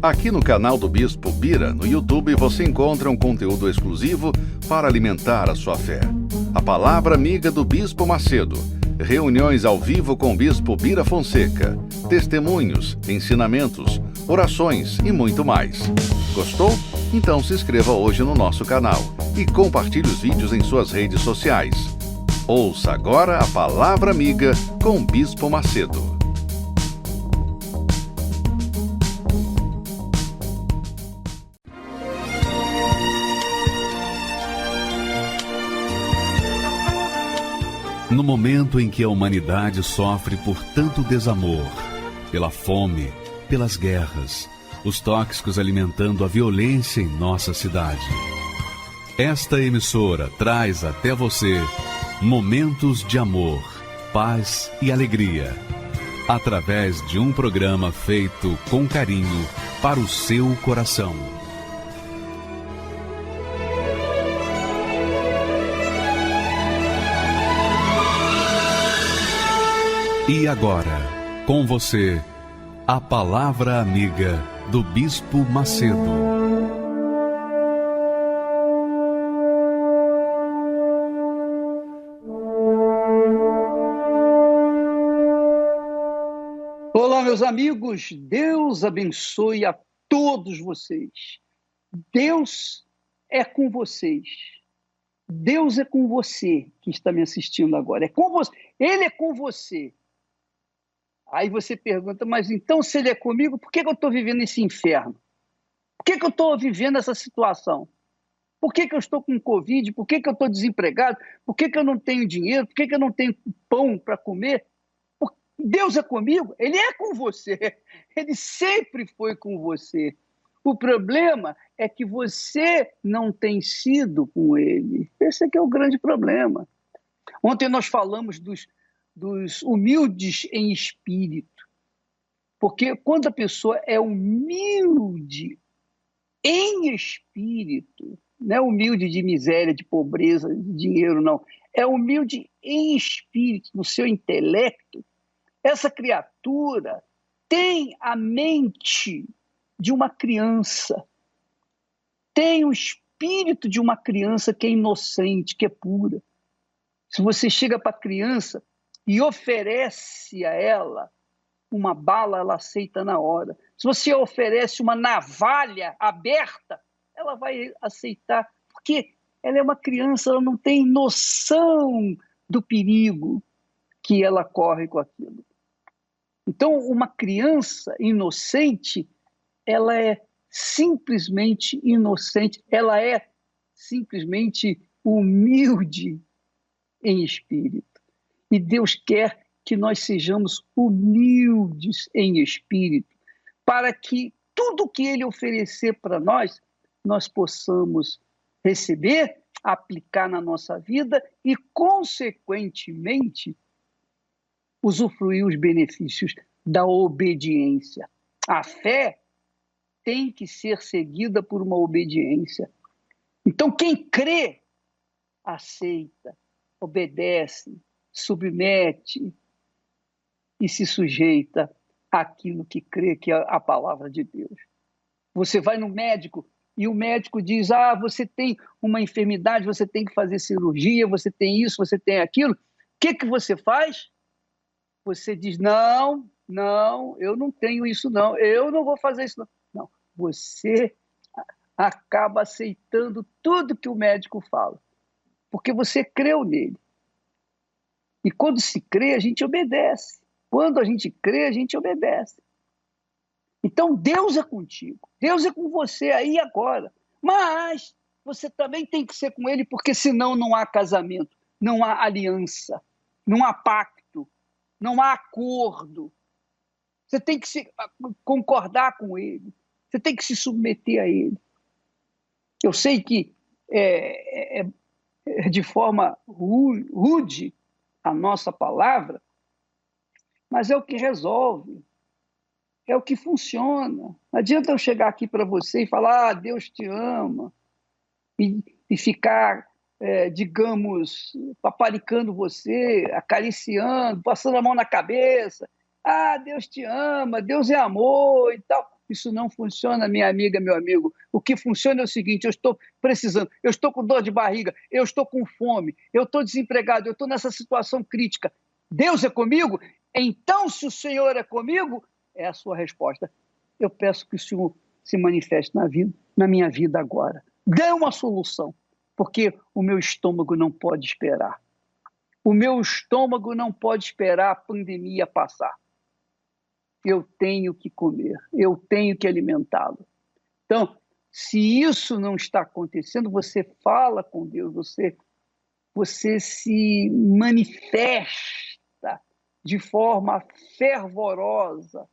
Aqui no canal do Bispo Bira, no YouTube, você encontra um conteúdo exclusivo para alimentar a sua fé. A Palavra Amiga do Bispo Macedo. Reuniões ao vivo com o Bispo Bira Fonseca. Testemunhos, ensinamentos, orações e muito mais. Gostou? Então se inscreva hoje no nosso canal e compartilhe os vídeos em suas redes sociais. Ouça agora a Palavra Amiga com o Bispo Macedo. No momento em que a humanidade sofre por tanto desamor, pela fome, pelas guerras, os tóxicos alimentando a violência em nossa cidade, esta emissora traz até você momentos de amor, paz e alegria, através de um programa feito com carinho para o seu coração. E agora, com você, a Palavra Amiga do Bispo Macedo. Olá, meus amigos, Deus abençoe a todos vocês. Deus é com vocês. Deus é com você que está me assistindo agora. É com você. Ele é com você. Aí você pergunta, mas então se ele é comigo, por que eu estou vivendo esse inferno? Por que eu estou vivendo essa situação? Por que eu estou com Covid? Por que eu estou desempregado? Por que eu não tenho dinheiro? Por que eu não tenho pão para comer? Deus é comigo? Ele é com você. Ele sempre foi com você. O problema é que você não tem sido com ele. Esse é que é o grande problema. Ontem nós falamos dos humildes em espírito. Porque quando a pessoa é humilde em espírito, não é humilde de miséria, de pobreza, de dinheiro, não. É humilde em espírito, no seu intelecto. Essa criatura tem a mente de uma criança, tem o espírito de uma criança que é inocente, que é pura. Se você chega para a criança e oferece a ela uma bala, ela aceita na hora. Se você oferece uma navalha aberta, ela vai aceitar, porque ela é uma criança, ela não tem noção do perigo que ela corre com aquilo. Então, uma criança inocente, ela é simplesmente inocente, ela é simplesmente humilde em espírito. E Deus quer que nós sejamos humildes em espírito, para que tudo que Ele oferecer para nós, nós possamos receber, aplicar na nossa vida e, consequentemente, usufruir os benefícios da obediência. A fé tem que ser seguida por uma obediência. Então, quem crê, aceita, obedece, submete e se sujeita àquilo que crê que é a palavra de Deus. Você vai no médico e o médico diz, você tem uma enfermidade, você tem que fazer cirurgia, você tem isso, você tem aquilo. O que você faz? Você diz, não, eu não tenho isso não, eu não vou fazer isso não. Não, você acaba aceitando tudo que o médico fala, porque você creu nele. E quando se crê, a gente obedece. Quando a gente crê, a gente obedece. Então, Deus é contigo. Deus é com você aí e agora. Mas você também tem que ser com ele, porque senão não há casamento, não há aliança, não há pacto, não há acordo. Você tem que concordar com ele. Você tem que se submeter a ele. Eu sei que de forma rude a nossa palavra, mas é o que resolve, é o que funciona. Não adianta eu chegar aqui para você e falar, Deus te ama, e ficar, digamos, paparicando você, acariciando, passando a mão na cabeça. Deus te ama, Deus é amor e tal. Isso não funciona, minha amiga, meu amigo. O que funciona é o seguinte: eu estou precisando, eu estou com dor de barriga, eu estou com fome, eu estou desempregado, eu estou nessa situação crítica. Deus é comigo? Então, se o Senhor é comigo, é a sua resposta. Eu peço que o Senhor se manifeste na minha vida agora. Dê uma solução, porque o meu estômago não pode esperar. O meu estômago não pode esperar a pandemia passar. Eu tenho que comer, eu tenho que alimentá-lo. Então, se isso não está acontecendo, você fala com Deus, você se manifesta de forma fervorosa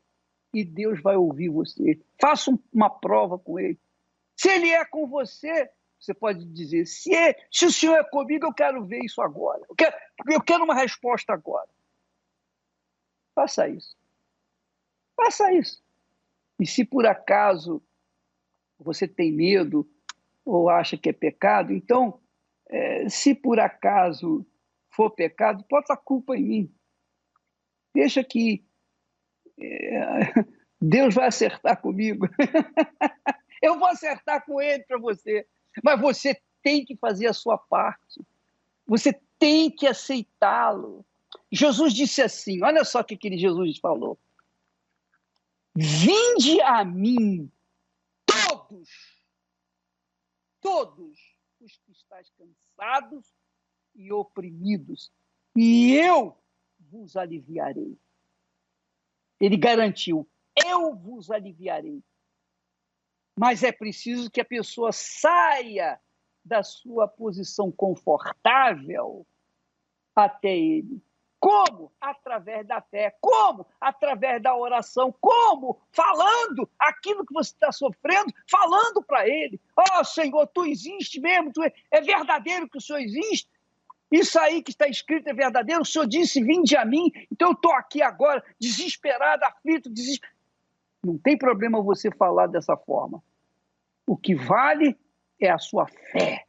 e Deus vai ouvir você. Faça uma prova com Ele. Se Ele é com você, você pode dizer, se o Senhor é comigo, eu quero ver isso agora. Eu quero uma resposta agora. Faça isso. Faça isso. E se por acaso você tem medo ou acha que é pecado, então, se por acaso for pecado, bota a culpa em mim. Deixa que Deus vai acertar comigo. Eu vou acertar com Ele para você. Mas você tem que fazer a sua parte. Você tem que aceitá-lo. Jesus disse assim, olha só o que Jesus falou. Vinde a mim, todos os que estáis cansados e oprimidos, e eu vos aliviarei. Ele garantiu, eu vos aliviarei. Mas é preciso que a pessoa saia da sua posição confortável até ele. Como? Através da fé. Como? Através da oração. Como? Falando aquilo que você está sofrendo, falando para ele. Ó, Senhor, tu existe mesmo, é verdadeiro que o Senhor existe. Isso aí que está escrito é verdadeiro. O Senhor disse, vinde a mim. Então eu estou aqui agora, desesperado, aflito, desesperado. Não tem problema você falar dessa forma. O que vale é a sua fé,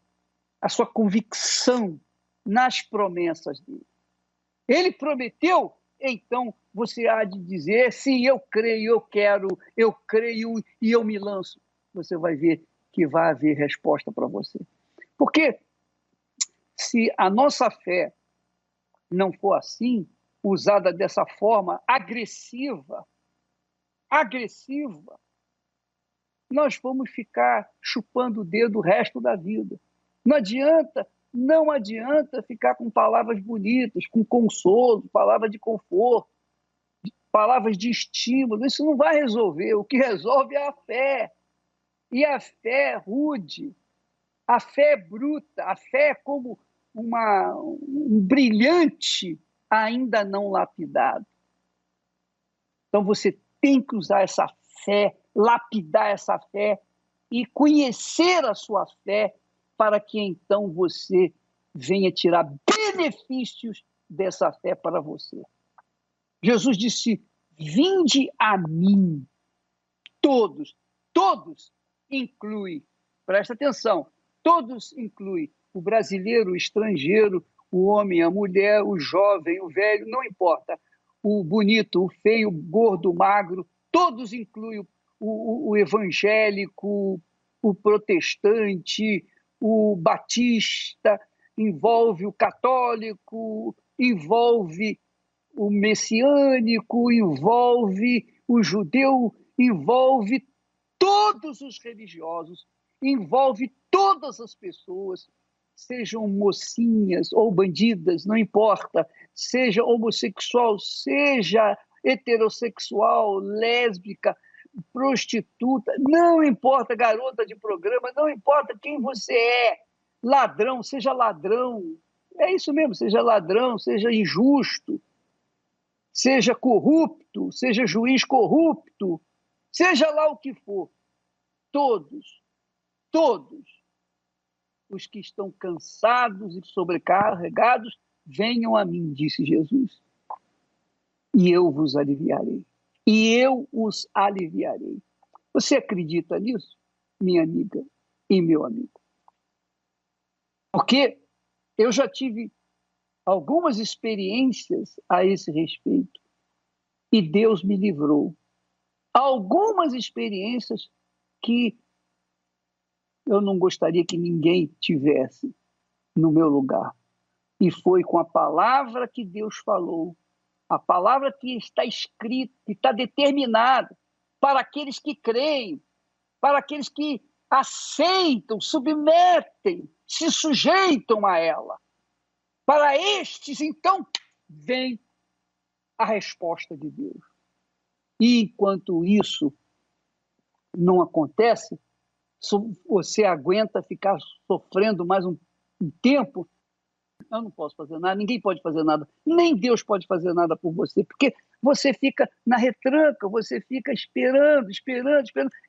a sua convicção nas promessas dele. Ele prometeu, então você há de dizer, sim, eu creio, eu quero, eu creio e eu me lanço. Você vai ver que vai haver resposta para você. Porque se a nossa fé não for assim, usada dessa forma agressiva, nós vamos ficar chupando o dedo o resto da vida. Não adianta ficar com palavras bonitas, com consolo, palavras de conforto, palavras de estímulo. Isso não vai resolver. O que resolve é a fé. E a fé rude, a fé bruta, a fé como um brilhante ainda não lapidado. Então você tem que usar essa fé, lapidar essa fé e conhecer a sua fé para que então você venha tirar benefícios dessa fé para você. Jesus disse, vinde a mim, todos inclui, presta atenção, todos inclui o brasileiro, o estrangeiro, o homem, a mulher, o jovem, o velho, não importa, o bonito, o feio, o gordo, o magro, todos incluem o evangélico, o protestante, o batista, envolve o católico, envolve o messiânico, envolve o judeu, envolve todos os religiosos, envolve todas as pessoas, sejam mocinhas ou bandidas, não importa, seja homossexual, seja heterossexual, lésbica, prostituta, não importa, garota de programa, não importa quem você é, ladrão, é isso mesmo, seja ladrão, seja injusto, seja corrupto, seja juiz corrupto, seja lá o que for, todos os que estão cansados e sobrecarregados, venham a mim, disse Jesus, e eu vos aliviarei. E eu os aliviarei. Você acredita nisso, minha amiga e meu amigo? Porque eu já tive algumas experiências a esse respeito e Deus me livrou. algumas experiências que eu não gostaria que ninguém tivesse no meu lugar. E foi com a palavra que Deus falou, a palavra que está escrita, que está determinada para aqueles que creem, para aqueles que aceitam, submetem, se sujeitam a ela. Para estes, então, vem a resposta de Deus. E enquanto isso não acontece, você aguenta ficar sofrendo mais um tempo. Eu não posso fazer nada, ninguém pode fazer nada, nem Deus pode fazer nada por você, porque você fica na retranca, você fica esperando.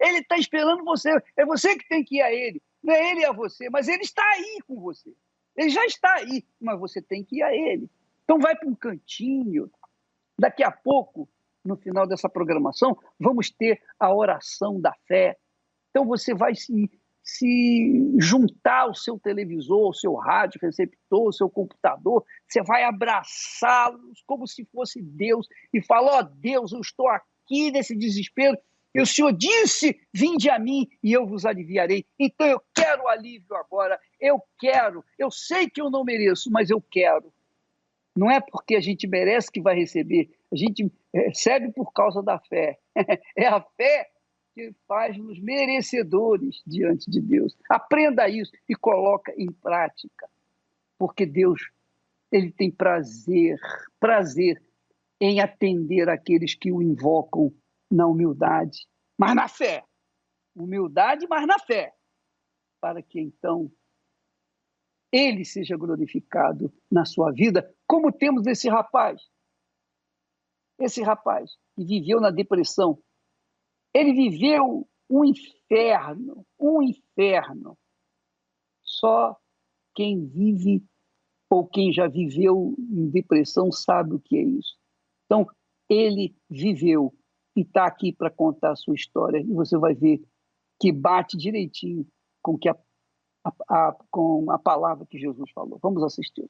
Ele está esperando você, é você que tem que ir a ele, não é ele a você, mas ele está aí com você. Ele já está aí, mas você tem que ir a ele. Então vai para um cantinho. Daqui a pouco, no final dessa programação, vamos ter a oração da fé. Então você vai se juntar ao seu televisor, ao seu rádio receptor, ao seu computador, você vai abraçá-los como se fosse Deus e falar: ó Deus, eu estou aqui nesse desespero, e o Senhor disse, vinde a mim e eu vos aliviarei. Então eu quero alívio agora, eu sei que eu não mereço, mas eu quero. Não é porque a gente merece que vai receber, a gente recebe por causa da fé. É a fé que faz-nos merecedores diante de Deus. Aprenda isso e coloca em prática, porque Deus, ele tem prazer em atender aqueles que o invocam na humildade, mas na fé. Humildade, mas na fé, para que então ele seja glorificado na sua vida, como temos esse rapaz que viveu na depressão. Ele viveu um inferno. Só quem vive ou quem já viveu em depressão sabe o que é isso. Então, ele viveu e está aqui para contar a sua história, e você vai ver que bate direitinho com a palavra que Jesus falou. Vamos assistir.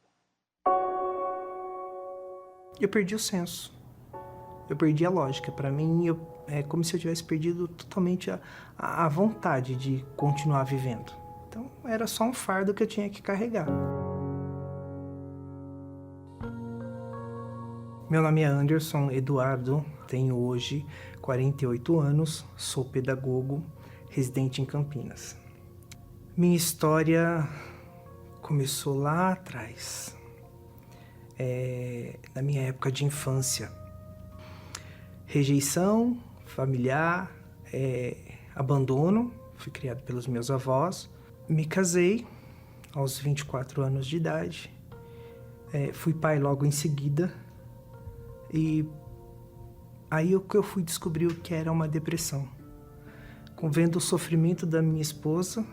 Eu perdi o senso. Eu perdi a lógica. Para mim, é como se eu tivesse perdido totalmente a vontade de continuar vivendo. Então, era só um fardo que eu tinha que carregar. Meu nome é Anderson Eduardo, tenho hoje 48 anos, sou pedagogo, residente em Campinas. Minha história começou lá atrás, na minha época de infância. Rejeição familiar, abandono, fui criado pelos meus avós. Me casei aos 24 anos de idade, fui pai logo em seguida, e aí eu fui descobrir o que era uma depressão. Vendo o sofrimento da minha esposa,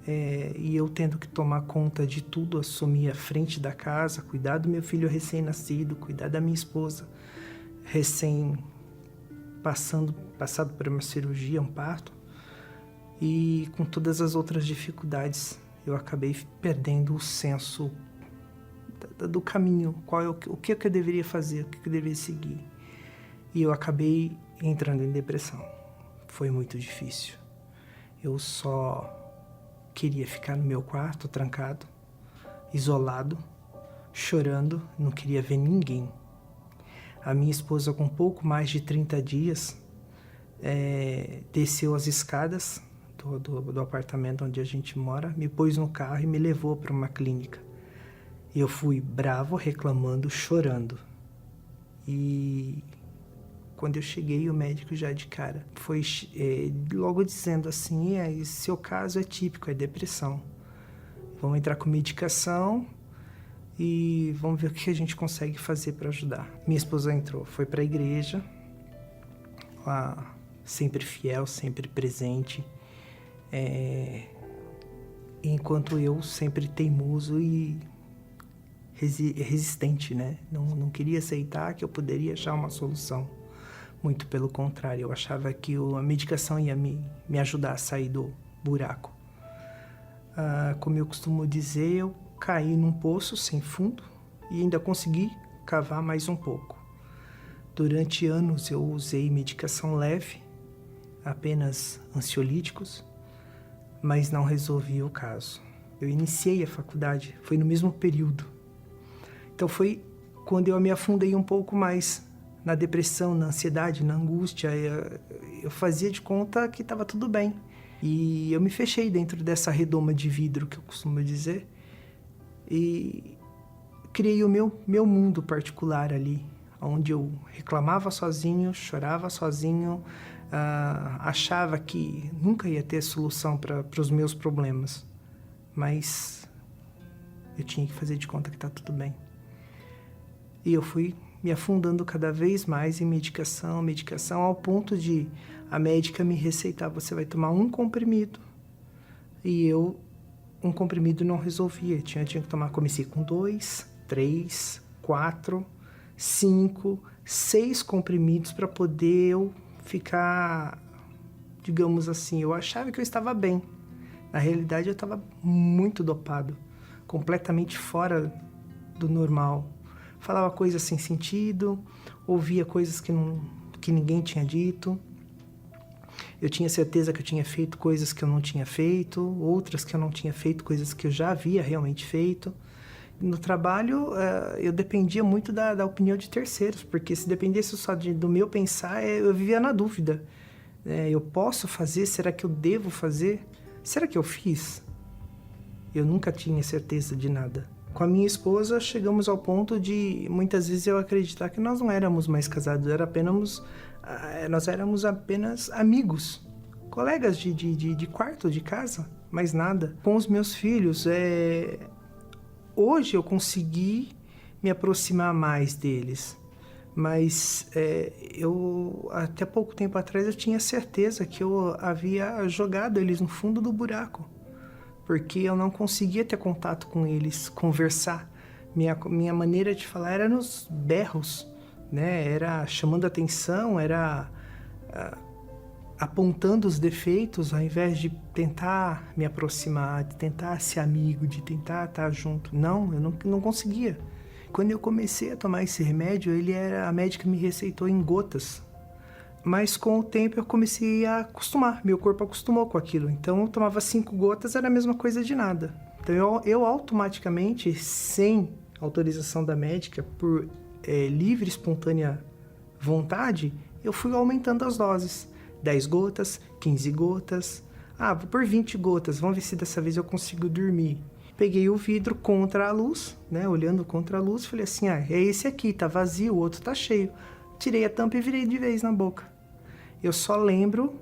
e eu tendo que tomar conta de tudo, assumir a frente da casa, cuidar do meu filho recém-nascido, cuidar da minha esposa passado por uma cirurgia, um parto, e com todas as outras dificuldades, eu acabei perdendo o senso do caminho, o que eu deveria fazer, o que eu deveria seguir. E eu acabei entrando em depressão. Foi muito difícil. Eu só queria ficar no meu quarto, trancado, isolado, chorando, não queria ver ninguém. A minha esposa, com pouco mais de 30 dias, desceu as escadas do apartamento onde a gente mora, me pôs no carro e me levou para uma clínica. Eu fui bravo, reclamando, chorando. E quando eu cheguei, o médico já de cara foi logo dizendo assim: seu caso é típico, é depressão. Vamos entrar com medicação e vamos ver o que a gente consegue fazer para ajudar. Minha esposa entrou, foi para a igreja, lá, sempre fiel, sempre presente, enquanto eu sempre teimoso e resistente, né? Não queria aceitar que eu poderia achar uma solução. Muito pelo contrário, eu achava que a medicação ia me ajudar a sair do buraco. Como eu costumo dizer, eu caí num poço sem fundo e ainda consegui cavar mais um pouco. Durante anos eu usei medicação leve apenas ansiolíticos, mas não resolvia o caso. Eu iniciei a faculdade, foi no mesmo período. Então foi quando eu me afundei um pouco mais na depressão, na ansiedade, na angústia. Eu fazia de conta que estava tudo bem. E eu me fechei dentro dessa redoma de vidro, que eu costumo dizer, e criei o meu mundo particular ali, onde eu reclamava sozinho, chorava sozinho, achava que nunca ia ter solução para os meus problemas. Mas eu tinha que fazer de conta que tá tudo bem. E eu fui me afundando cada vez mais em medicação, ao ponto de a médica me receitar: você vai tomar um comprimido. E um comprimido não resolvia. Tinha que tomar, comecei com 2, 3, 4, 5, 6 comprimidos para poder eu ficar, digamos assim, eu achava que eu estava bem. Na realidade, eu estava muito dopado, completamente fora do normal. Falava coisas sem sentido, ouvia coisas que ninguém tinha dito. Eu tinha certeza que eu tinha feito coisas que eu não tinha feito, outras que eu não tinha feito, coisas que eu já havia realmente feito. No trabalho, eu dependia muito da opinião de terceiros, porque se dependesse só do meu pensar, eu vivia na dúvida. Eu posso fazer? Será que eu devo fazer? Será que eu fiz? Eu nunca tinha certeza de nada. Com a minha esposa, chegamos ao ponto de, muitas vezes, eu acreditar que nós não éramos mais casados, nós éramos apenas amigos, colegas de quarto, de casa, mais nada. Com os meus filhos, hoje eu consegui me aproximar mais deles, mas até pouco tempo atrás eu tinha certeza que eu havia jogado eles no fundo do buraco, porque eu não conseguia ter contato com eles, conversar. Minha maneira de falar era nos berros, né? Era chamando atenção, era apontando os defeitos, ao invés de tentar me aproximar, de tentar ser amigo, de tentar estar junto. Não, eu não conseguia. Quando eu comecei a tomar esse remédio, a médica me receitou em gotas. Mas com o tempo eu comecei a acostumar, meu corpo acostumou com aquilo. Então eu tomava 5 gotas, era a mesma coisa de nada. Então eu automaticamente, sem autorização da médica, por livre e espontânea vontade, eu fui aumentando as doses. 10 gotas, 15 gotas, vou por 20 gotas, vamos ver se dessa vez eu consigo dormir. Peguei o vidro contra a luz, né, olhando contra a luz, falei assim, é esse aqui, tá vazio, o outro tá cheio. Tirei a tampa e virei de vez na boca. Eu só lembro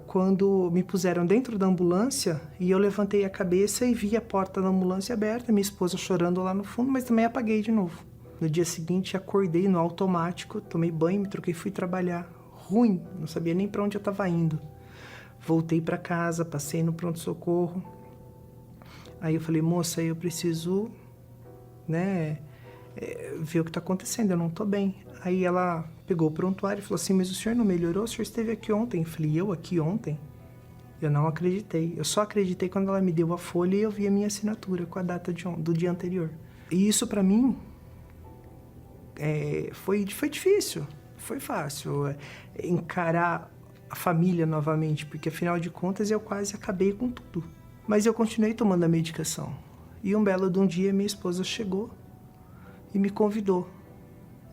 quando me puseram dentro da ambulância e eu levantei a cabeça e vi a porta da ambulância aberta, minha esposa chorando lá no fundo, mas também apaguei de novo. No dia seguinte, acordei no automático, tomei banho, me troquei e fui trabalhar. Ruim, não sabia nem para onde eu estava indo. Voltei para casa, passei no pronto-socorro. Aí eu falei, moça, eu preciso, ver o que está acontecendo, eu não estou bem. Aí ela pegou o prontuário e falou assim, mas o senhor não melhorou? O senhor esteve aqui ontem. Eu falei, eu aqui ontem? Eu não acreditei. Eu só acreditei quando ela me deu a folha e eu vi a minha assinatura com a data do dia anterior. E isso para mim foi difícil. Foi fácil encarar a família novamente, porque afinal de contas eu quase acabei com tudo. Mas eu continuei tomando a medicação. E um belo de um dia minha esposa chegou e me convidou.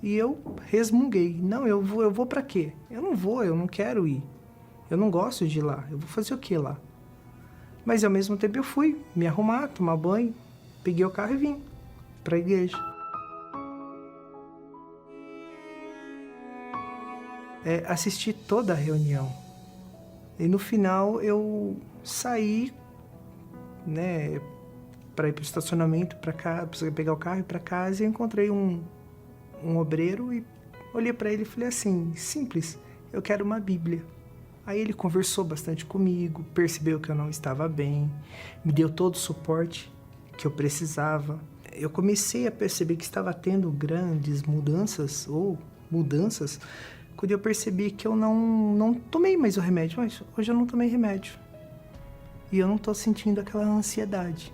E eu resmunguei. Não, eu vou pra quê? Eu não quero ir. Eu não gosto de ir lá. Eu vou fazer o que lá? Mas ao mesmo tempo eu fui me arrumar, tomar banho, peguei o carro e vim pra igreja. Assisti toda a reunião. E no final eu saí, para ir pro estacionamento, para pegar o carro e ir para casa, e encontrei um obreiro e olhei para ele e falei assim, simples, eu quero uma Bíblia. Aí ele conversou bastante comigo, percebeu que eu não estava bem, me deu todo o suporte que eu precisava. Eu comecei a perceber que estava tendo grandes mudanças, quando eu percebi que eu não tomei mais o remédio. Mas hoje eu não tomei remédio. E eu não estou sentindo aquela ansiedade.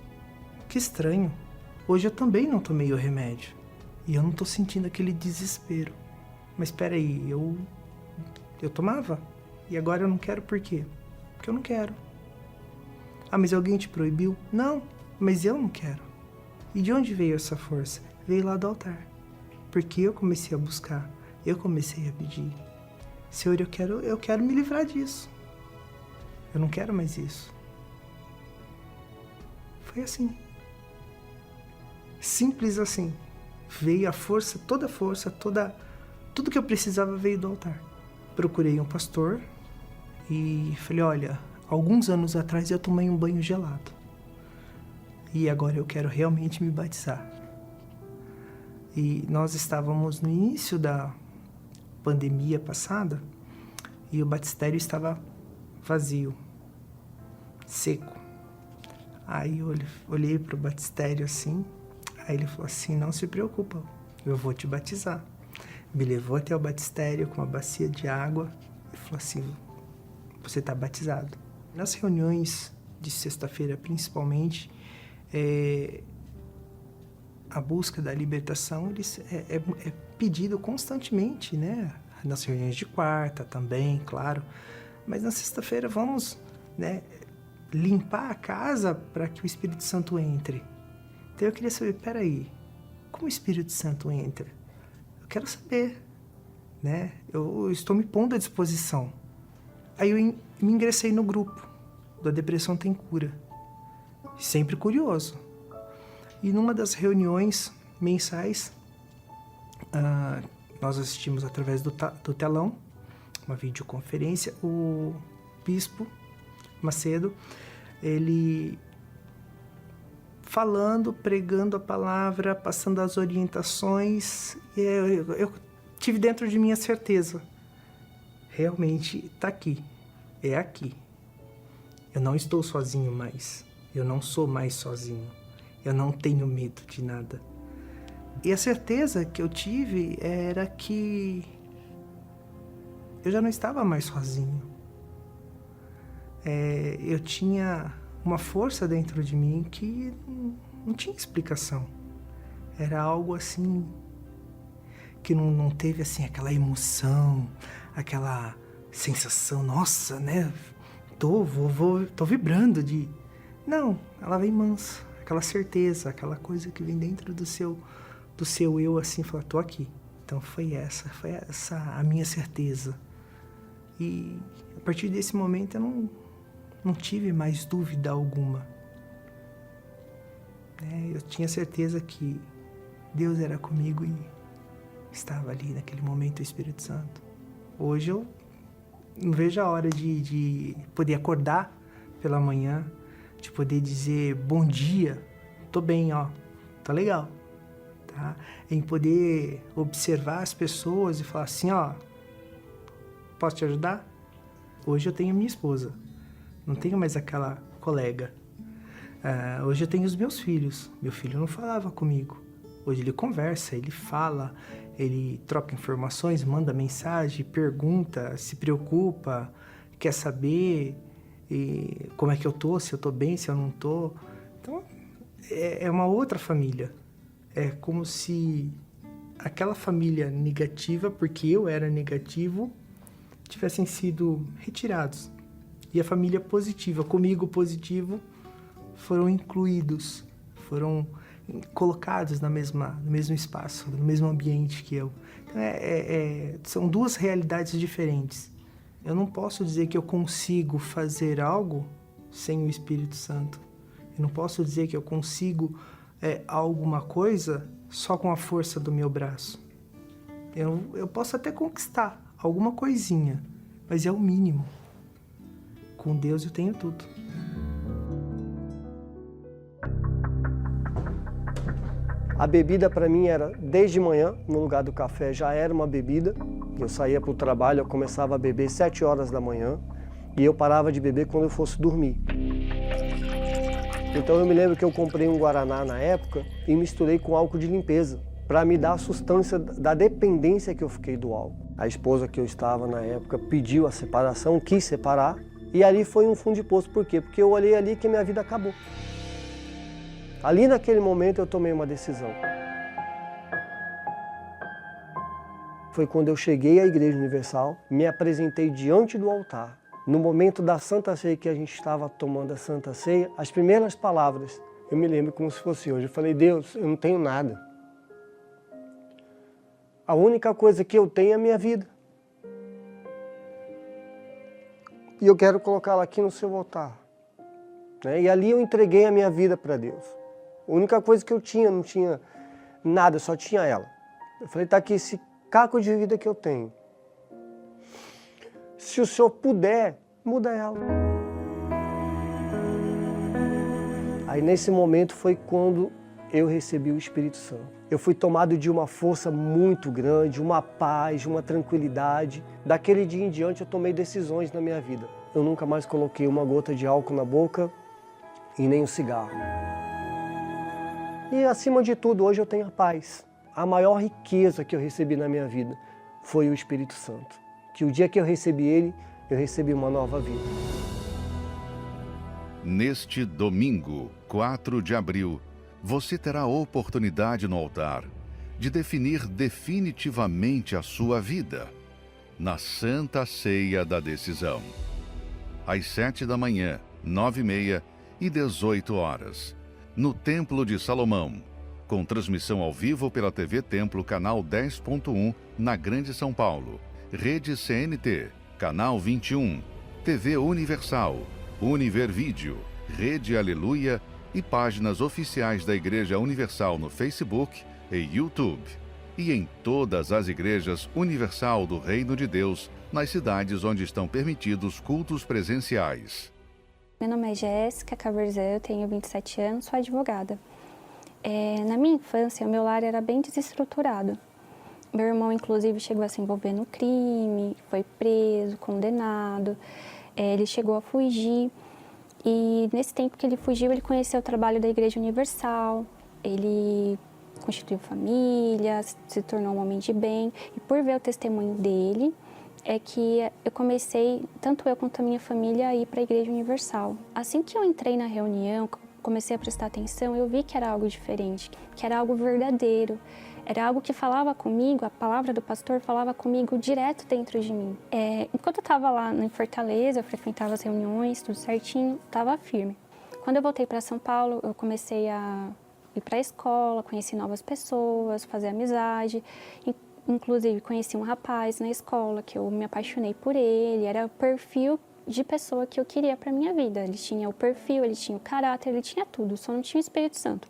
Que estranho. Hoje eu também não tomei o remédio. E eu não estou sentindo aquele desespero. Mas espera aí, eu tomava. E agora eu não quero por quê? Porque eu não quero. Ah, mas alguém te proibiu? Não, mas eu não quero. E de onde veio essa força? Veio lá do altar. Porque eu comecei a buscar, eu comecei a pedir. Senhor, eu quero me livrar disso. Eu não quero mais isso. Foi assim. Simples assim. Veio a força, tudo que eu precisava veio do altar. Procurei um pastor e falei, olha, alguns anos atrás eu tomei um banho gelado. E agora eu quero realmente me batizar. E nós estávamos no início da pandemia passada e o batistério estava vazio, seco. Aí eu olhei para o batistério assim, aí ele falou assim, não se preocupa, eu vou te batizar. Me levou até o batistério com uma bacia de água e falou assim, você está batizado. Nas reuniões de sexta-feira, principalmente, a busca da libertação é pedido constantemente, né? Nas reuniões de quarta também, claro. Mas na sexta-feira vamos, né, limpar a casa para que o Espírito Santo entre. Então eu queria saber, peraí, como o Espírito Santo entra? Eu quero saber, né? Eu estou me pondo à disposição. Aí eu me ingressei no grupo da Depressão Tem Cura. Sempre curioso. E numa das reuniões mensais, nós assistimos através do telão, uma videoconferência, o Bispo Macedo, ele falando, pregando a palavra, passando as orientações, e eu tive dentro de mim a certeza, realmente está aqui, é aqui. Eu não estou sozinho mais, eu não sou mais sozinho, eu não tenho medo de nada. E a certeza que eu tive era que eu já não estava mais sozinho. Eu tinha uma força dentro de mim que não tinha explicação. Era algo assim, que não teve assim aquela emoção, aquela sensação, nossa, né? Tô vibrando de... Não, ela vem mansa, aquela certeza, aquela coisa que vem dentro do seu eu, assim, falar, tô aqui. Então foi essa a minha certeza. E a partir desse momento eu não tive mais dúvida alguma. Eu tinha certeza que Deus era comigo e estava ali naquele momento o Espírito Santo. Hoje eu não vejo a hora de poder acordar pela manhã, de poder dizer bom dia, tô bem, ó, tá legal. Tá? Em poder observar as pessoas e falar assim, ó, posso te ajudar? Hoje eu tenho minha esposa, não tenho mais aquela colega. Hoje eu tenho os meus filhos. Meu filho não falava comigo. Hoje ele conversa, ele fala, ele troca informações, manda mensagem, pergunta, se preocupa, quer saber como é que eu tô, se eu tô bem, se eu não tô. Então, é uma outra família. É como se aquela família negativa, porque eu era negativo, tivessem sido retirados. E a família positiva, comigo positivo, foram incluídos, foram colocados no mesmo espaço, no mesmo ambiente que eu. Então, são duas realidades diferentes. Eu não posso dizer que eu consigo fazer algo sem o Espírito Santo. Eu não posso dizer que eu consigo alguma coisa só com a força do meu braço. Eu posso até conquistar alguma coisinha, mas é o mínimo. Com Deus eu tenho tudo. A bebida para mim era, desde manhã, no lugar do café, já era uma bebida. Eu saía para o trabalho, eu começava a beber 7 horas da manhã e eu parava de beber quando eu fosse dormir. Então eu me lembro que eu comprei um Guaraná na época e misturei com álcool de limpeza para me dar a sustância da dependência que eu fiquei do álcool. A esposa que eu estava na época pediu a separação, quis separar e ali foi um fundo de poço. Por quê? Porque eu olhei ali que minha vida acabou. Ali naquele momento eu tomei uma decisão. foi quando eu cheguei à Igreja Universal, me apresentei diante do altar. No momento da Santa Ceia, que a gente estava tomando a Santa Ceia, as primeiras palavras, eu me lembro como se fosse hoje. Eu falei, Deus, eu não tenho nada. A única coisa que eu tenho é a minha vida. E eu quero colocá-la aqui no seu altar. E ali eu entreguei a minha vida para Deus. A única coisa que eu tinha, não tinha nada, só tinha ela. Eu falei, está aqui esse caco de vida que eu tenho. Se o Senhor puder, muda ela. Aí nesse momento foi quando eu recebi o Espírito Santo. Eu fui tomado de uma força muito grande, uma paz, uma tranquilidade. Daquele dia em diante eu tomei decisões na minha vida. Eu nunca mais coloquei uma gota de álcool na boca e nem um cigarro. E acima de tudo, hoje eu tenho a paz. A maior riqueza que eu recebi na minha vida foi o Espírito Santo. Que o dia que eu recebi ele, eu recebi uma nova vida. Neste domingo, 4 de abril, você terá a oportunidade no altar de definir definitivamente a sua vida na Santa Ceia da Decisão. Às 7 da manhã, 9h30 e 18 horas, no Templo de Salomão, com transmissão ao vivo pela TV Templo, canal 10.1, na Grande São Paulo, Rede CNT, canal 21, TV Universal, Univervídeo, Rede Aleluia e páginas oficiais da Igreja Universal no Facebook e YouTube, e em todas as igrejas Universal do Reino de Deus, nas cidades onde estão permitidos cultos presenciais. Meu nome é Jéssica Caverzan, eu tenho 27 anos, sou advogada. Na minha infância, o meu lar era bem desestruturado. Meu irmão, inclusive, chegou a se envolver no crime, foi preso, condenado, ele chegou a fugir. E nesse tempo que ele fugiu, ele conheceu o trabalho da Igreja Universal, ele constituiu família, se tornou um homem de bem. E por ver o testemunho dele, é que eu comecei, tanto eu quanto a minha família, a ir para a Igreja Universal. Assim que eu entrei na reunião, comecei a prestar atenção, eu vi que era algo diferente, que era algo verdadeiro. Era algo que falava comigo, a palavra do pastor falava comigo direto dentro de mim. Enquanto eu estava lá em Fortaleza, eu frequentava as reuniões, tudo certinho, estava firme. Quando eu voltei para São Paulo, eu comecei a ir para a escola, conheci novas pessoas, fazer amizade. Inclusive, conheci um rapaz na escola que eu me apaixonei por ele. Era o perfil de pessoa que eu queria para minha vida. Ele tinha o perfil, ele tinha o caráter, ele tinha tudo, só não tinha o Espírito Santo.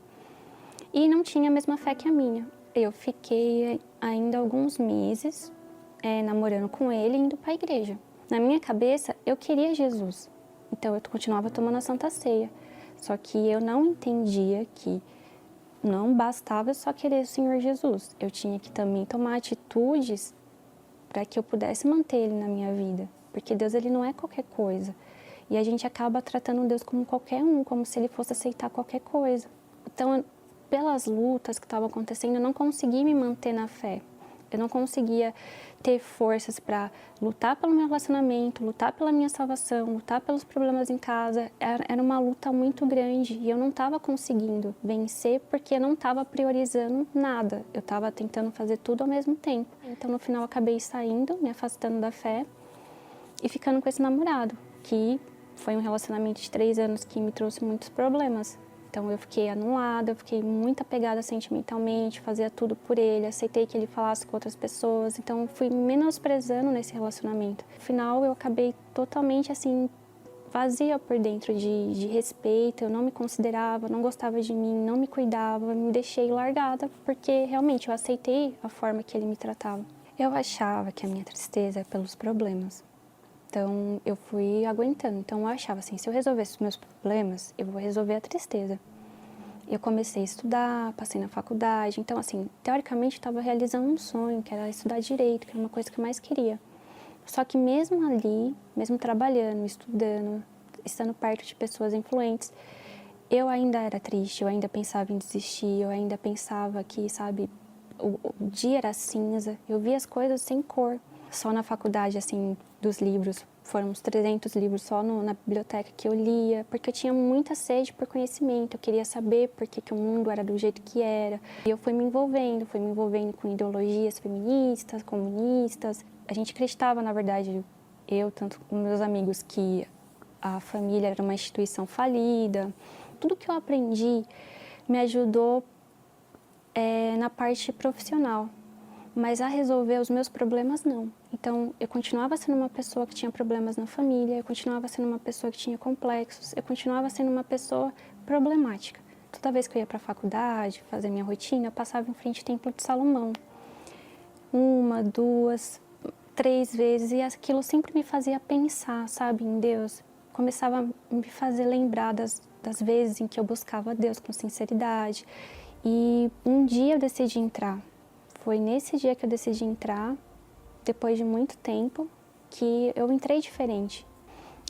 E não tinha a mesma fé que a minha. Eu fiquei ainda alguns meses namorando com ele e indo para a igreja. Na minha cabeça, eu queria Jesus. Então, eu continuava tomando a Santa Ceia. Só que eu não entendia que não bastava eu só querer o Senhor Jesus. Eu tinha que também tomar atitudes para que eu pudesse manter Ele na minha vida. Porque Deus, Ele não é qualquer coisa. E a gente acaba tratando Deus como qualquer um, como se Ele fosse aceitar qualquer coisa. Então, pelas lutas que estavam acontecendo, eu não conseguia me manter na fé. Eu não conseguia ter forças para lutar pelo meu relacionamento, lutar pela minha salvação, lutar pelos problemas em casa. Era uma luta muito grande e eu não estava conseguindo vencer porque eu não estava priorizando nada. Eu estava tentando fazer tudo ao mesmo tempo. Então, no final, eu acabei saindo, me afastando da fé e ficando com esse namorado, que foi um relacionamento de 3 anos que me trouxe muitos problemas. Então, eu fiquei anulada, eu fiquei muito apegada sentimentalmente, fazia tudo por ele, aceitei que ele falasse com outras pessoas. Então, eu fui menosprezando nesse relacionamento. No final, eu acabei totalmente, assim, vazia por dentro de respeito. Eu não me considerava, não gostava de mim, não me cuidava, me deixei largada, porque realmente eu aceitei a forma que ele me tratava. Eu achava que a minha tristeza é pelos problemas. Então, eu fui aguentando. Então, eu achava assim, se eu resolvesse os meus problemas, eu vou resolver a tristeza. Eu comecei a estudar, passei na faculdade. Então, assim, teoricamente, eu estava realizando um sonho, que era estudar direito, que era uma coisa que eu mais queria. Só que mesmo ali, mesmo trabalhando, estudando, estando perto de pessoas influentes, eu ainda era triste, eu ainda pensava em desistir, eu ainda pensava que, sabe, o dia era cinza. Eu via as coisas sem cor. Só na faculdade, assim, dos livros, foram uns 300 livros só na biblioteca que eu lia, porque eu tinha muita sede por conhecimento, eu queria saber por que o mundo era do jeito que era. E eu fui me envolvendo com ideologias feministas, comunistas. A gente acreditava, na verdade, eu, tanto com meus amigos, que a família era uma instituição falida. Tudo que eu aprendi me ajudou na parte profissional, mas a resolver os meus problemas, não. Então, eu continuava sendo uma pessoa que tinha problemas na família, eu continuava sendo uma pessoa que tinha complexos, eu continuava sendo uma pessoa problemática. Toda vez que eu ia para a faculdade, fazer minha rotina, eu passava em frente ao Templo de Salomão. 1, 2, 3 vezes, e aquilo sempre me fazia pensar, sabe, em Deus. Começava a me fazer lembrar das vezes em que eu buscava Deus com sinceridade. E um dia eu decidi entrar. Foi nesse dia que eu decidi entrar, depois de muito tempo, que eu entrei diferente.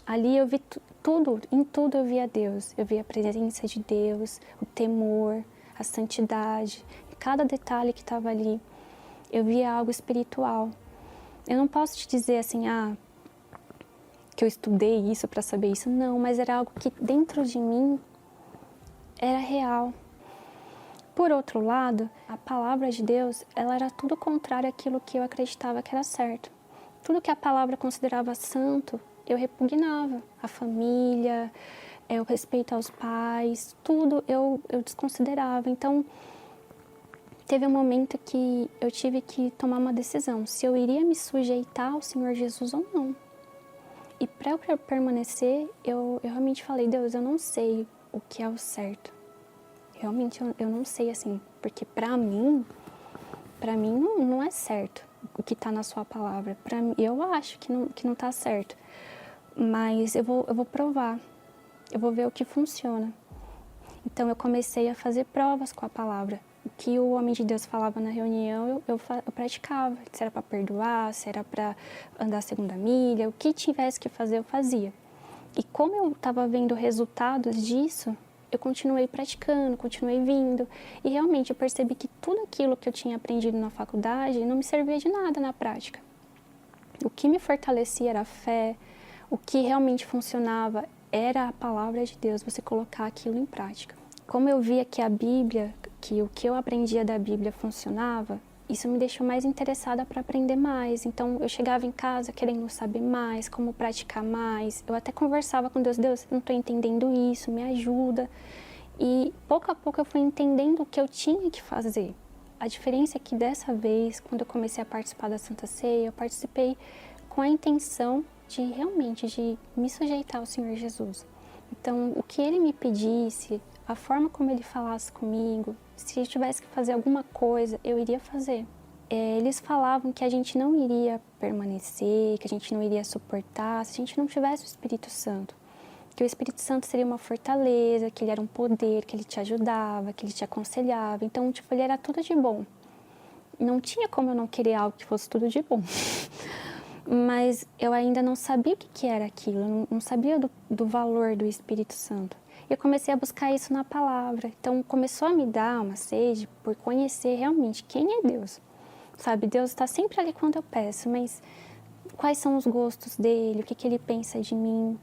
Ali eu vi tudo, em tudo eu via Deus. Eu via a presença de Deus, o temor, a santidade. Em cada detalhe que estava ali, eu via algo espiritual. Eu não posso te dizer assim, que eu estudei isso para saber isso. Não, mas era algo que dentro de mim era real. Por outro lado, a palavra de Deus, ela era tudo contrário àquilo que eu acreditava que era certo. Tudo que a palavra considerava santo, eu repugnava. A família, o respeito aos pais, tudo eu desconsiderava. Então, teve um momento que eu tive que tomar uma decisão, se eu iria me sujeitar ao Senhor Jesus ou não. E para eu permanecer, eu realmente falei, Deus, eu não sei o que é o certo. Realmente eu não sei, assim, porque para mim não é certo o que está na sua palavra. Para mim, eu acho que não está certo, mas eu vou provar, eu vou ver o que funciona. Então eu comecei a fazer provas com a palavra. O que o homem de Deus falava na reunião, eu praticava. Se era para perdoar, se era para andar a segunda milha, o que tivesse que fazer, eu fazia. E como eu estava vendo resultados disso, eu continuei praticando, continuei vindo. E realmente eu percebi que tudo aquilo que eu tinha aprendido na faculdade não me servia de nada na prática. O que me fortalecia era a fé, o que realmente funcionava era a palavra de Deus, você colocar aquilo em prática. Como eu via que a Bíblia, que o que eu aprendia da Bíblia funcionava, isso me deixou mais interessada para aprender mais. Então, eu chegava em casa querendo saber mais, como praticar mais. Eu até conversava com Deus, Deus, eu não estou entendendo isso, me ajuda. E, pouco a pouco, eu fui entendendo o que eu tinha que fazer. A diferença é que, dessa vez, quando eu comecei a participar da Santa Ceia, eu participei com a intenção de, realmente, de me sujeitar ao Senhor Jesus. Então, o que Ele me pedisse, a forma como Ele falasse comigo, se eu tivesse que fazer alguma coisa, eu iria fazer. Eles falavam que a gente não iria permanecer, que a gente não iria suportar se a gente não tivesse o Espírito Santo. Que o Espírito Santo seria uma fortaleza, que ele era um poder, que ele te ajudava, que ele te aconselhava. Então, ele era tudo de bom. Não tinha como eu não querer algo que fosse tudo de bom. Mas eu ainda não sabia o que era aquilo, eu não sabia do valor do Espírito Santo. Eu comecei a buscar isso na palavra. Então, começou a me dar uma sede por conhecer realmente quem é Deus. Sabe, Deus está sempre ali quando eu peço, mas quais são os gostos dele, o que ele pensa de mim?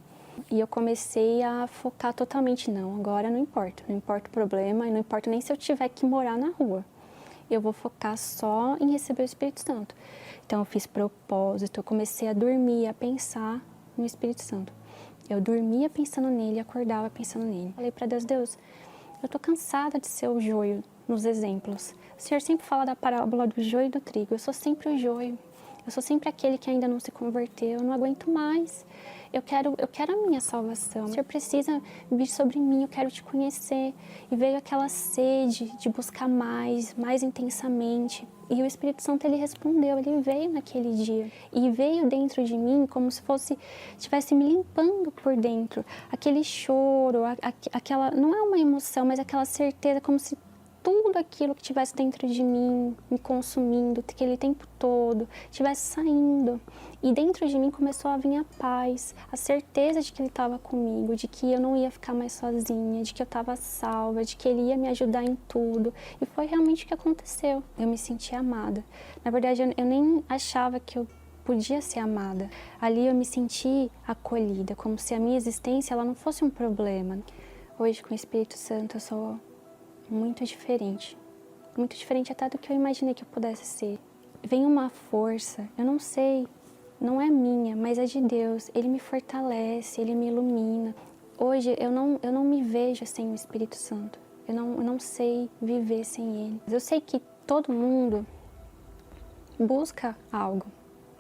E eu comecei a focar totalmente, não, agora não importa o problema, e não importa nem se eu tiver que morar na rua. Eu vou focar só em receber o Espírito Santo. Então, eu fiz propósito, eu comecei a dormir, a pensar no Espírito Santo. Eu dormia pensando nele, acordava pensando nele. Falei para Deus, Deus, eu tô cansada de ser o joio nos exemplos. O Senhor sempre fala da parábola do joio e do trigo. Eu sou sempre o joio. Eu sou sempre aquele que ainda não se converteu. Eu não aguento mais. Eu quero a minha salvação. O Senhor precisa vir sobre mim, eu quero te conhecer. E veio aquela sede de buscar mais intensamente. E o Espírito Santo, ele respondeu, ele veio naquele dia. E veio dentro de mim como se estivesse me limpando por dentro. Aquele choro, aquela, não é uma emoção, mas aquela certeza, como se tudo aquilo que estivesse dentro de mim, me consumindo, aquele tempo todo, estivesse saindo. E dentro de mim começou a vir a paz, a certeza de que ele estava comigo, de que eu não ia ficar mais sozinha, de que eu estava salva, de que ele ia me ajudar em tudo. E foi realmente o que aconteceu. Eu me senti amada. Na verdade, eu nem achava que eu podia ser amada. Ali eu me senti acolhida, como se a minha existência ela não fosse um problema. Hoje, com o Espírito Santo, eu sou muito diferente até do que eu imaginei que eu pudesse ser. Vem uma força, eu não sei, não é minha, mas é de Deus. Ele me fortalece, Ele me ilumina. Hoje eu não me vejo sem o Espírito Santo. Eu não sei viver sem Ele. Eu sei que todo mundo busca algo.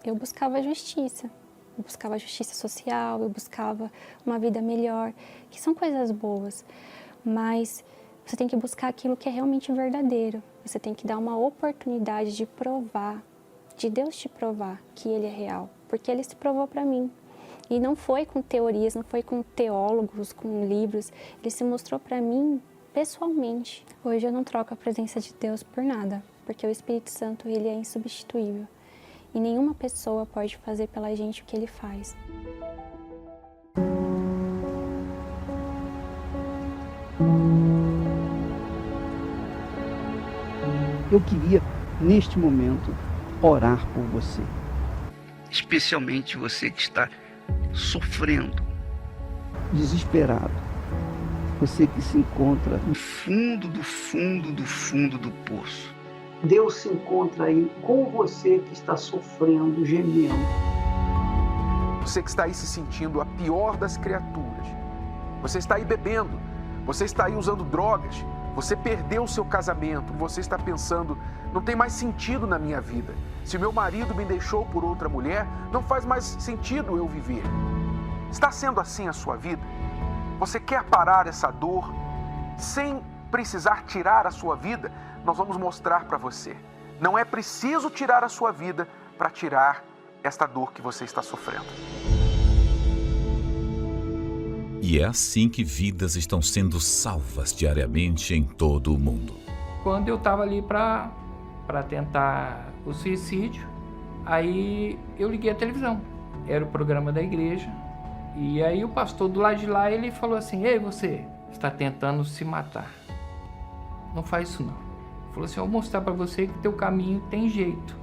Eu buscava justiça. Eu buscava justiça social, eu buscava uma vida melhor, que são coisas boas. Mas você tem que buscar aquilo que é realmente verdadeiro. Você tem que dar uma oportunidade de provar, de Deus te provar que Ele é real. Porque Ele se provou para mim. E não foi com teorias, não foi com teólogos, com livros. Ele se mostrou para mim pessoalmente. Hoje eu não troco a presença de Deus por nada, porque o Espírito Santo, ele é insubstituível. E nenhuma pessoa pode fazer pela gente o que Ele faz. Eu queria, neste momento, orar por você. Especialmente você que está sofrendo, desesperado. Você que se encontra no fundo do fundo do fundo do poço. Deus se encontra aí com você que está sofrendo, gemendo. Você que está aí se sentindo a pior das criaturas. Você está aí bebendo. Você está aí usando drogas. Você perdeu o seu casamento. Você está pensando, não tem mais sentido na minha vida. Se meu marido me deixou por outra mulher, não faz mais sentido eu viver. Está sendo assim a sua vida? Você quer parar essa dor sem precisar tirar a sua vida? Nós vamos mostrar para você. Não é preciso tirar a sua vida para tirar esta dor que você está sofrendo. E é assim que vidas estão sendo salvas diariamente em todo o mundo. Quando eu estava ali para tentar o suicídio, aí eu liguei a televisão. Era o programa da igreja. E aí o pastor do lado de lá, ele falou assim: ei, você está tentando se matar. Não faz isso não. Ele falou assim: eu vou mostrar para você que teu caminho tem jeito.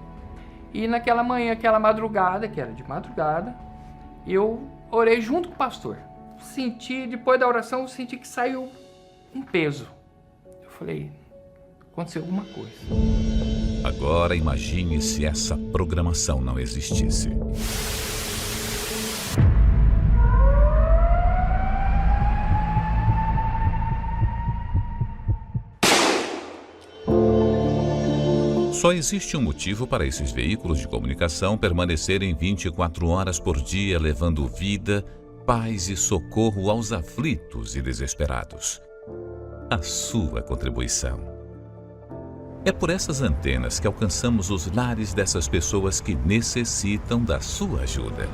E naquela manhã, aquela madrugada, que era de madrugada, eu orei junto com o pastor. Senti, depois da oração, eu senti que saiu um peso. Eu falei, aconteceu alguma coisa. Agora imagine se essa programação não existisse. Só existe um motivo para esses veículos de comunicação permanecerem 24 horas por dia, levando vida, paz e socorro aos aflitos e desesperados. A sua contribuição. É por essas antenas que alcançamos os lares dessas pessoas que necessitam da sua ajuda.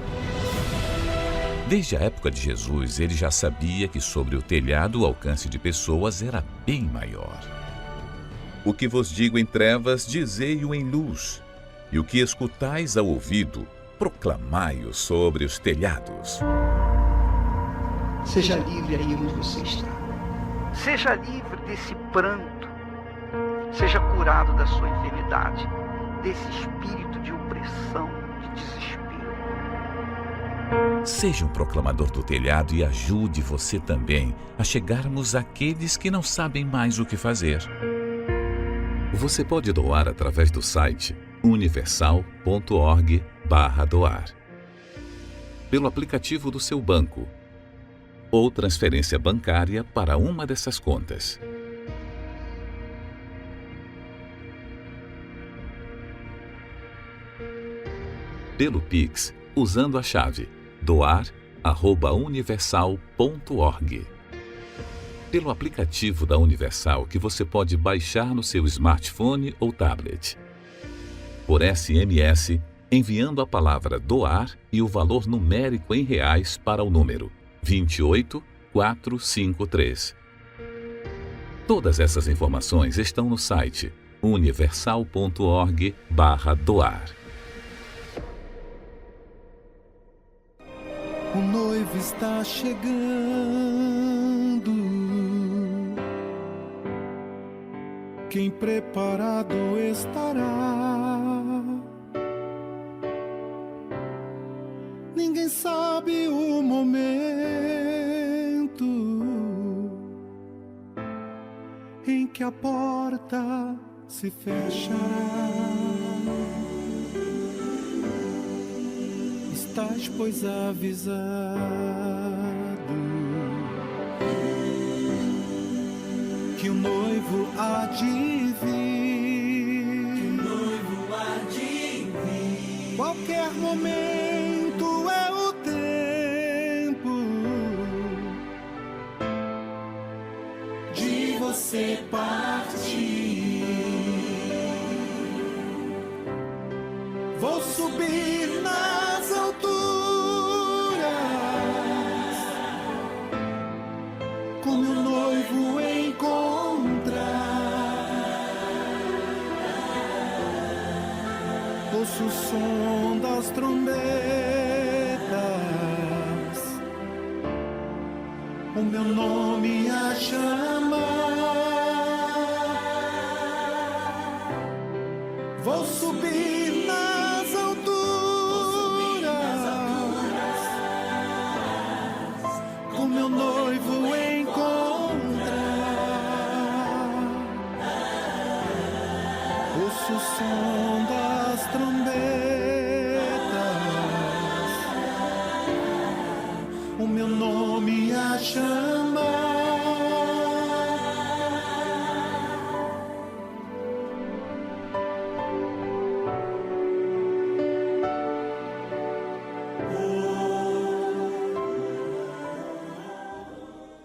Desde a época de Jesus, ele já sabia que sobre o telhado o alcance de pessoas era bem maior. O que vos digo em trevas, dizei-o em luz, e o que escutais ao ouvido, proclamai-o sobre os telhados. Seja livre aí onde você está. Seja livre desse pranto. Seja curado da sua enfermidade, desse espírito de opressão, de desespero. Seja um proclamador do telhado e ajude você também a chegarmos àqueles que não sabem mais o que fazer. Você pode doar através do site universal.org/doar, pelo aplicativo do seu banco ou transferência bancária para uma dessas contas. Pelo Pix, usando a chave doar@universal.org. Pelo aplicativo da Universal que você pode baixar no seu smartphone ou tablet. Por SMS, enviando a palavra doar e o valor numérico em reais para o número 28453. Todas essas informações estão no site universal.org/doar. O noivo está chegando. Quem preparado estará? sabe o momento em que a porta se fechará. Estás, pois, avisado que o noivo há de vir. Que o noivo há de vir. Qualquer momento é o tempo de você partir. Vou subir nas alturas com meu noivo encontrar. Ouço o som das trombetas, o meu nome a chamar. Vou subir nas alturas com meu noivo encontrar. Ouço o som das trombetas, o meu nome a chamar.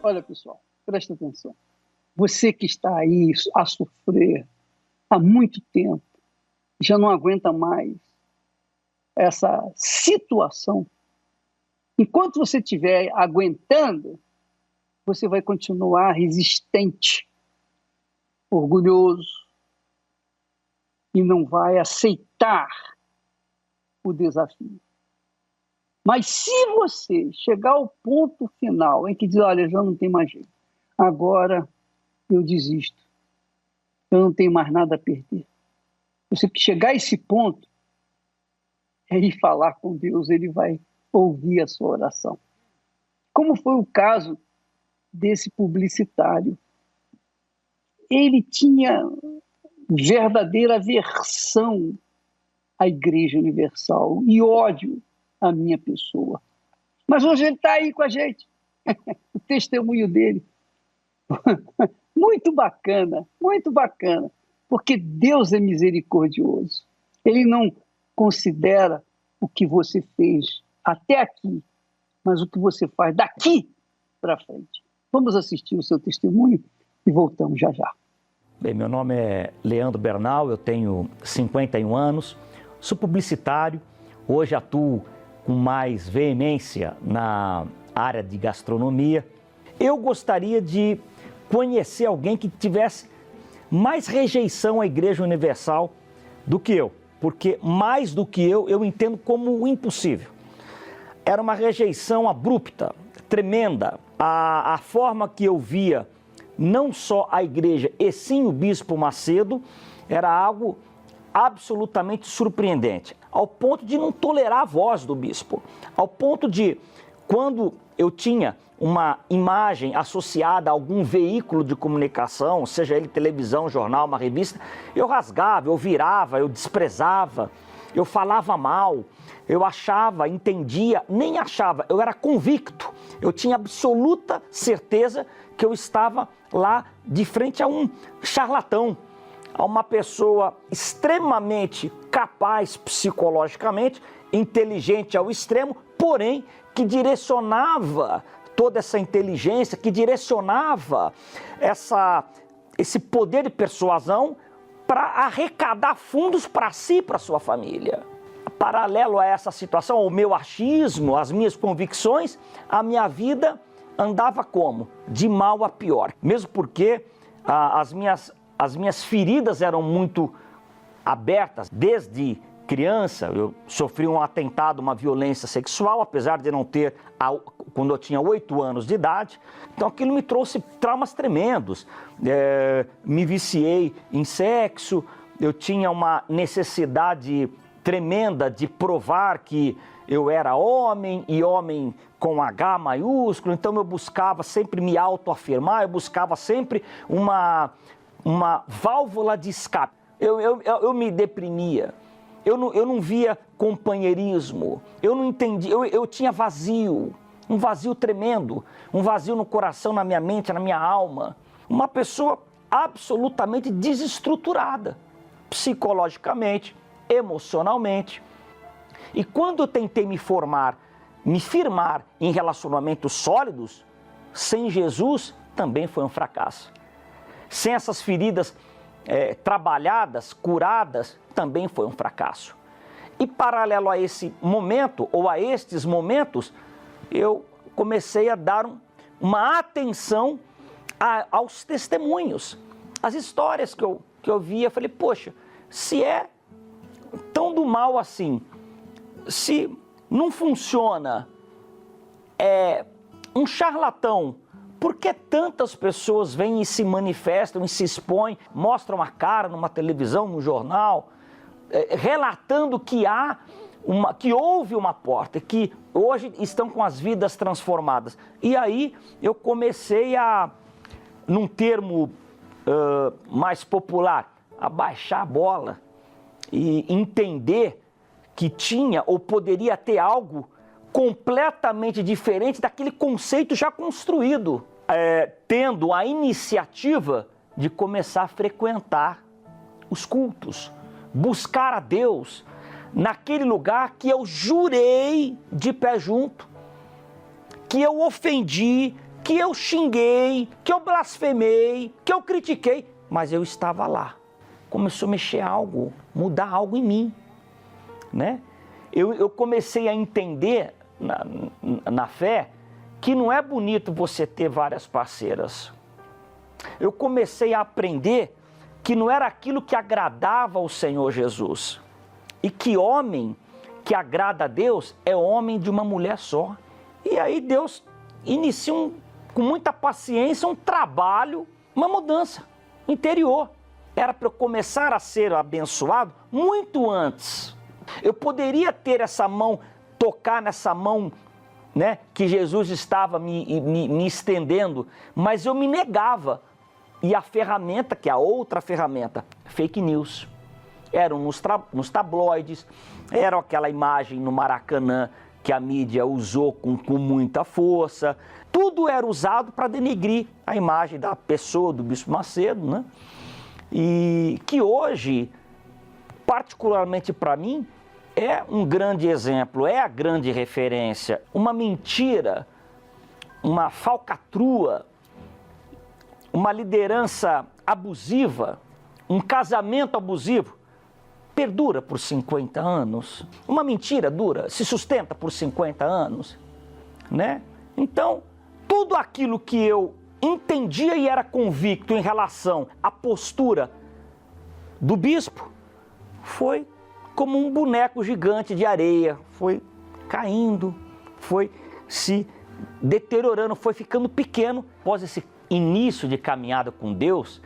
Olha, pessoal, presta atenção. Você que está aí a sofrer há muito tempo, já não aguenta mais essa situação. Enquanto você estiver aguentando, você vai continuar resistente, orgulhoso, e não vai aceitar o desafio. Mas se você chegar ao ponto final em que diz, olha, já não tem mais jeito, agora eu desisto, eu não tenho mais nada a perder. Você que chegar a esse ponto, é ir falar com Deus, Ele vai ouvir a sua oração. Como foi o caso desse publicitário. Ele tinha verdadeira aversão à Igreja Universal e ódio à minha pessoa. Mas hoje ele está aí com a gente. O testemunho dele. Muito bacana, porque Deus é misericordioso. Ele não considera o que você fez até aqui, mas o que você faz daqui para frente. Vamos assistir o seu testemunho e voltamos já já. Bem, meu nome é Leandro Bernal, eu tenho 51 anos, sou publicitário, hoje atuo com mais veemência na área de gastronomia. Eu gostaria de conhecer alguém que tivesse mais rejeição à Igreja Universal do que eu, porque mais do que eu entendo como impossível. Era uma rejeição abrupta, tremenda, a forma que eu via não só a igreja, e sim o Bispo Macedo, era algo absolutamente surpreendente, ao ponto de não tolerar a voz do bispo, ao ponto de, quando eu tinha uma imagem associada a algum veículo de comunicação, seja ele televisão, jornal, uma revista, eu rasgava, eu virava, eu desprezava, eu falava mal, eu achava, entendia, nem achava, eu era convicto, eu tinha absoluta certeza que eu estava lá de frente a um charlatão, a uma pessoa extremamente capaz psicologicamente, inteligente ao extremo, porém que direcionava toda essa inteligência, que direcionava esse poder de persuasão para arrecadar fundos para si e para sua família. Paralelo a essa situação, ao meu achismo, às minhas convicções, a minha vida andava como? De mal a pior. Mesmo porque as minhas feridas eram muito abertas. Desde criança, eu sofri um atentado, uma violência sexual, apesar de não ter, quando eu tinha 8 anos de idade. Então aquilo me trouxe traumas tremendos. Me viciei em sexo, eu tinha uma necessidade tremenda de provar que eu era homem e homem com H maiúsculo, então eu buscava sempre me autoafirmar, eu buscava sempre uma válvula de escape. Eu me deprimia, eu não via companheirismo, eu não entendia, eu tinha vazio, um vazio tremendo, um vazio no coração, na minha mente, na minha alma. Uma pessoa absolutamente desestruturada, psicologicamente, emocionalmente. E quando eu tentei me firmar em relacionamentos sólidos, sem Jesus, também foi um fracasso. Sem essas feridas trabalhadas, curadas, também foi um fracasso. E paralelo a esse momento, ou a estes momentos, eu comecei a dar uma atenção aos testemunhos, às histórias que eu via. Falei, poxa, se é tão do mal assim, se não funciona, um charlatão, por que tantas pessoas vêm e se manifestam e se expõem, mostram a cara numa televisão, num jornal, relatando que houve uma porta, que hoje estão com as vidas transformadas. E aí eu comecei num termo mais popular, a baixar a bola e entender que tinha ou poderia ter algo completamente diferente daquele conceito já construído, tendo a iniciativa de começar a frequentar os cultos, buscar a Deus naquele lugar que eu jurei de pé junto, que eu ofendi, que eu xinguei, que eu blasfemei, que eu critiquei, mas eu estava lá. Começou a mexer algo, mudar algo em mim, né? Eu comecei a entender na fé que não é bonito você ter várias parceiras. Eu comecei a aprender que não era aquilo que agradava ao Senhor Jesus. E que homem que agrada a Deus é homem de uma mulher só. E aí Deus inicia com muita paciência um trabalho, uma mudança interior. Era para eu começar a ser abençoado muito antes. Eu poderia ter essa mão, tocar nessa mão, né, que Jesus estava me estendendo, mas eu me negava. E a ferramenta, que é a outra ferramenta, fake news, eram nos tabloides, era aquela imagem no Maracanã que a mídia usou com muita força. Tudo era usado para denegrir a imagem da pessoa do Bispo Macedo, né? E que hoje, particularmente para mim, é um grande exemplo, é a grande referência. Uma mentira, uma falcatrua, uma liderança abusiva, um casamento abusivo, perdura por 50 anos. Uma mentira dura, se sustenta por 50 anos, né? Então, tudo aquilo que eu entendia e era convicto em relação à postura do bispo foi como um boneco gigante de areia, foi caindo, foi se deteriorando, foi ficando pequeno. Após esse início de caminhada com Deus,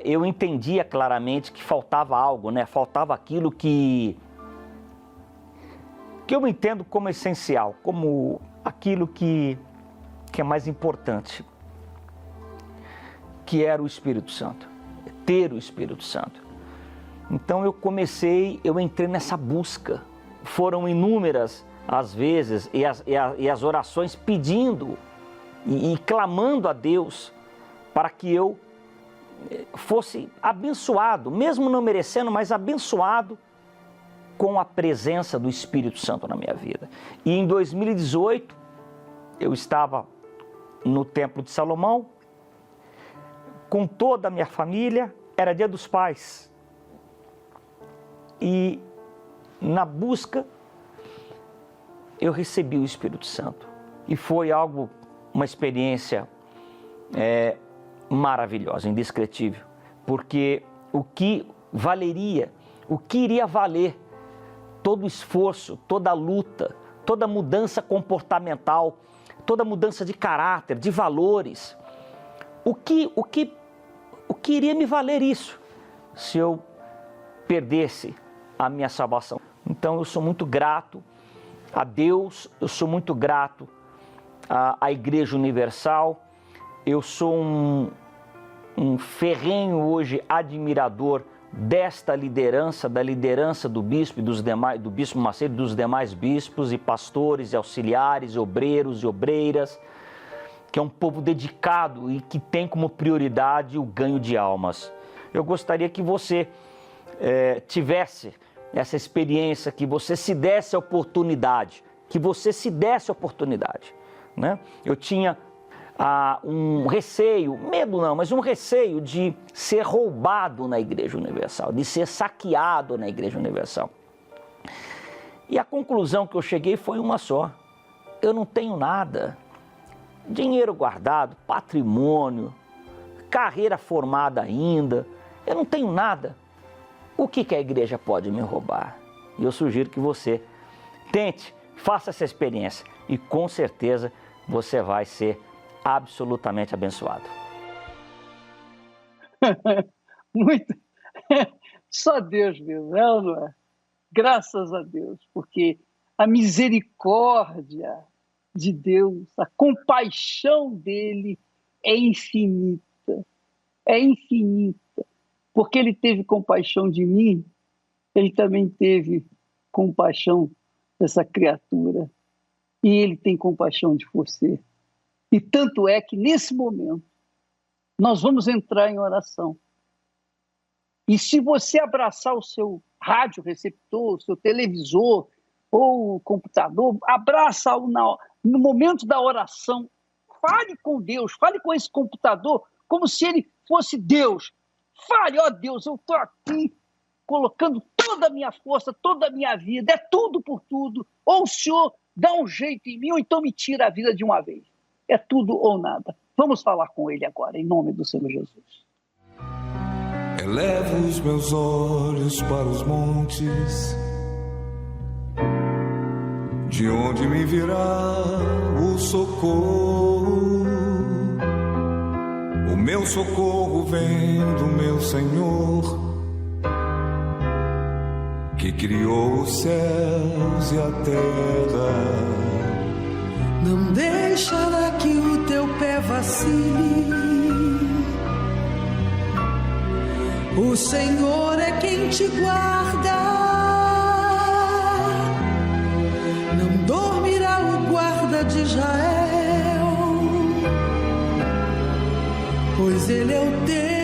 eu entendia claramente que faltava algo, né? Faltava aquilo que eu entendo como essencial, como aquilo que é mais importante, que era o Espírito Santo, ter o Espírito Santo. Então eu entrei nessa busca. Foram inúmeras as vezes e as orações pedindo e clamando a Deus para que eu fosse abençoado, mesmo não merecendo, mas abençoado com a presença do Espírito Santo na minha vida. E em 2018, eu estava no Templo de Salomão, com toda a minha família, era Dia dos Pais. E na busca, eu recebi o Espírito Santo. E foi uma experiência maravilhosa, indescritível. Porque o que iria valer todo o esforço, toda a luta, toda a mudança comportamental, toda a mudança de caráter, de valores, o que iria me valer isso se eu perdesse a minha salvação? Então eu sou muito grato a Deus, eu sou muito grato à Igreja Universal. Eu sou um ferrenho hoje admirador desta liderança, da liderança do bispo e do bispo Macedo, dos demais bispos e pastores e auxiliares, obreiros e obreiras, que é um povo dedicado e que tem como prioridade o ganho de almas. Eu gostaria que você tivesse essa experiência, que você se desse a oportunidade, né? Eu tinha um receio, medo não, mas um receio de ser roubado na Igreja Universal, de ser saqueado na Igreja Universal. E a conclusão que eu cheguei foi uma só: eu não tenho nada. Dinheiro guardado, patrimônio, carreira formada ainda, eu não tenho nada. O que a igreja pode me roubar? E eu sugiro que você tente, faça essa experiência e com certeza você vai ser absolutamente abençoado. Muito. Só Deus mesmo, não é? Graças a Deus, porque a misericórdia de Deus, a compaixão dele é infinita, porque ele teve compaixão de mim, ele também teve compaixão dessa criatura, e ele tem compaixão de você. E tanto é que nesse momento nós vamos entrar em oração. E se você abraçar o seu rádio receptor, o seu televisor ou o computador, abraça-o no momento da oração, fale com Deus, fale com esse computador como se ele fosse Deus. Fale, ó Deus, eu estou aqui colocando toda a minha força, toda a minha vida, é tudo por tudo. Ou o Senhor dá um jeito em mim, ou então me tira a vida de uma vez. É tudo ou nada. Vamos falar com ele agora, em nome do Senhor Jesus. Elevo os meus olhos para os montes, de onde me virá o socorro? O meu socorro vem do meu Senhor, que criou os céus e a terra. Não deixará que o teu pé vacile. O Senhor é quem te guarda. Não dormirá o guarda de Israel, pois ele é o teu